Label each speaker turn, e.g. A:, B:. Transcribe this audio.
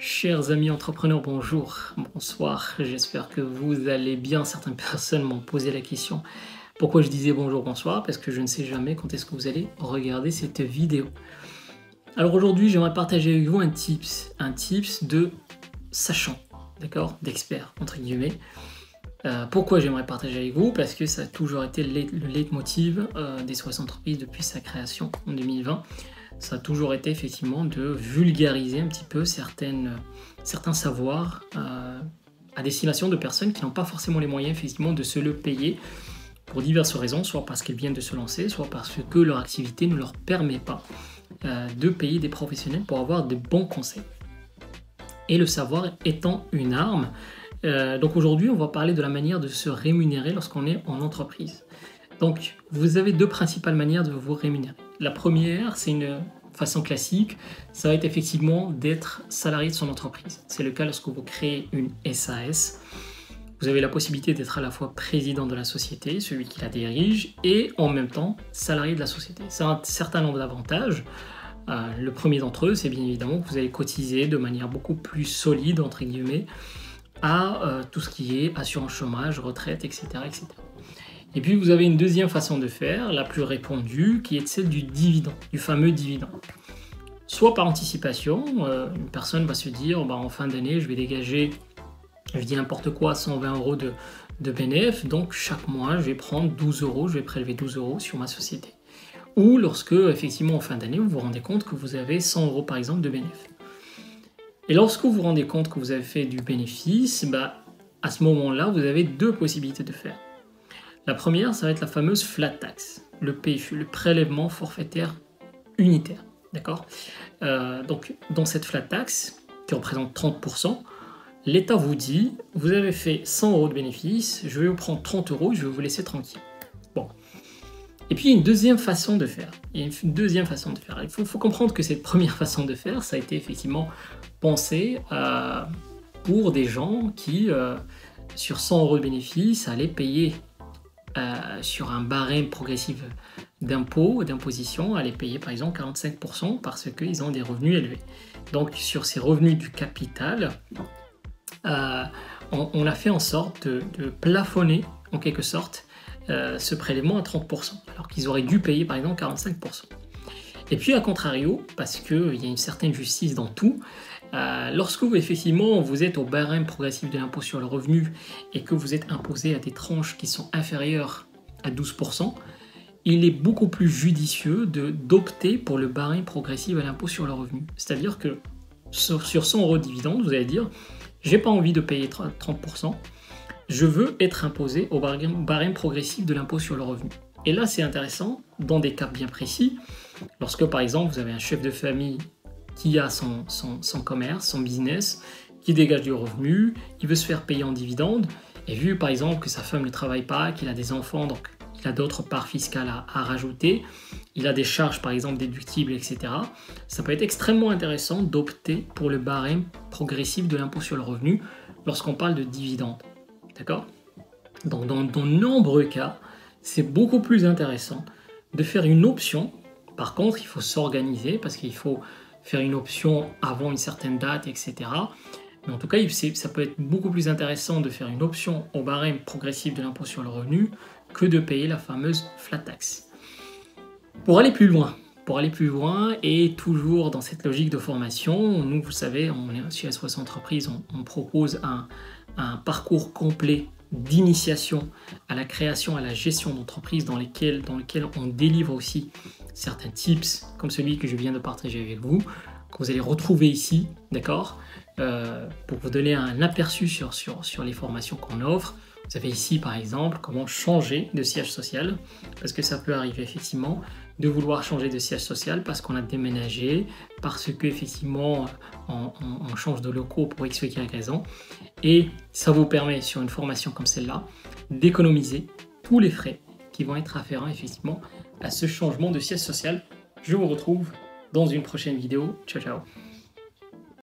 A: Chers amis entrepreneurs, bonjour, bonsoir, j'espère que vous allez bien. Certaines personnes m'ont posé la question pourquoi je disais bonjour, bonsoir, parce que je ne sais jamais quand est-ce que vous allez regarder cette vidéo. Alors aujourd'hui, j'aimerais partager avec vous un tips de sachant, d'accord, d'expert, entre guillemets. Pourquoi j'aimerais partager avec vous? Parce que ça a toujours été le leitmotiv des SOS Entreprises depuis sa création en 2020. Ça a toujours été effectivement de vulgariser un petit peu certains savoirs à destination de personnes qui n'ont pas forcément les moyens effectivement de se le payer pour diverses raisons, soit parce qu'elles viennent de se lancer, soit parce que leur activité ne leur permet pas de payer des professionnels pour avoir de bons conseils. Et le savoir étant une arme, donc aujourd'hui on va parler de la manière de se rémunérer lorsqu'on est en entreprise. Donc vous avez deux principales manières de vous rémunérer. La première, c'est une façon classique, ça va être effectivement d'être salarié de son entreprise. C'est le cas lorsque vous créez une SAS. Vous avez la possibilité d'être à la fois président de la société, celui qui la dirige, et en même temps salarié de la société. C'est un certain nombre d'avantages. Le premier d'entre eux, c'est bien évidemment que vous allez cotiser de manière beaucoup plus solide, entre guillemets, à tout ce qui est assurance chômage, retraite, etc., etc. Et puis vous avez une deuxième façon de faire, la plus répandue, qui est celle du dividende, du fameux dividende. Soit par anticipation, une personne va se dire en fin d'année, je vais dégager, je dis n'importe quoi, 120 € de bénéfice, donc chaque mois je vais prendre 12 €, je vais prélever 12 € sur ma société. Ou lorsque, effectivement, en fin d'année, vous vous rendez compte que vous avez 100 € par exemple de bénéfice. Et lorsque vous vous rendez compte que vous avez fait du bénéfice, à ce moment-là, vous avez deux possibilités de faire. La première, ça va être la fameuse flat tax, le PFU, le prélèvement forfaitaire unitaire. D'accord ? Donc, dans cette flat tax, qui représente 30%, l'État vous dit, vous avez fait 100 € de bénéfice, je vais vous prendre 30 € et je vais vous laisser tranquille. Bon. Et puis, il y a une deuxième façon de faire. Il faut comprendre que cette première façon de faire, ça a été effectivement pensé pour des gens qui, sur 100 € de bénéfice, allaient payer sur un barème progressif d'imposition, allaient payer par exemple 45% parce qu'ils ont des revenus élevés. Donc sur ces revenus du capital, on a fait en sorte de plafonner en quelque sorte ce prélèvement à 30%, alors qu'ils auraient dû payer par exemple 45%. Et puis à contrario, parce qu'il y a une certaine justice dans tout, lorsque vous effectivement vous êtes au barème progressif de l'impôt sur le revenu et que vous êtes imposé à des tranches qui sont inférieures à 12%, il est beaucoup plus judicieux d'opter pour le barème progressif à l'impôt sur le revenu. C'est-à-dire que sur 100 € de dividende, vous allez dire j'ai pas envie de payer 30%, je veux être imposé au barème progressif de l'impôt sur le revenu. Et là c'est intéressant dans des cas bien précis, lorsque par exemple vous avez un chef de famille qui a son commerce, son business, qui dégage du revenu, il veut se faire payer en dividende, et vu par exemple que sa femme ne travaille pas, qu'il a des enfants, donc il a d'autres parts fiscales à rajouter, il a des charges par exemple déductibles, etc. Ça peut être extrêmement intéressant d'opter pour le barème progressif de l'impôt sur le revenu lorsqu'on parle de dividende. D'accord ? Donc dans de nombreux cas, c'est beaucoup plus intéressant de faire une option. Par contre, il faut s'organiser parce qu'il faut faire une option avant une certaine date, etc. Mais en tout cas, ça peut être beaucoup plus intéressant de faire une option au barème progressif de l'impôt sur le revenu que de payer la fameuse flat tax. Pour aller plus loin et toujours dans cette logique de formation, nous, vous savez, chez SOS Entreprises, on propose un parcours complet d'initiation à la création, à la gestion d'entreprise dans lequel on délivre aussi certains tips comme celui que je viens de partager avec vous, que vous allez retrouver ici, d'accord, pour vous donner un aperçu sur les formations qu'on offre. Vous avez ici par exemple comment changer de siège social, parce que ça peut arriver effectivement de vouloir changer de siège social parce qu'on a déménagé, parce que effectivement on change de locaux pour x ou y raison, et ça vous permet sur une formation comme celle-là d'économiser tous les frais qui vont être afférents effectivement à ce changement de siège social. Je vous retrouve dans une prochaine vidéo. Ciao ciao.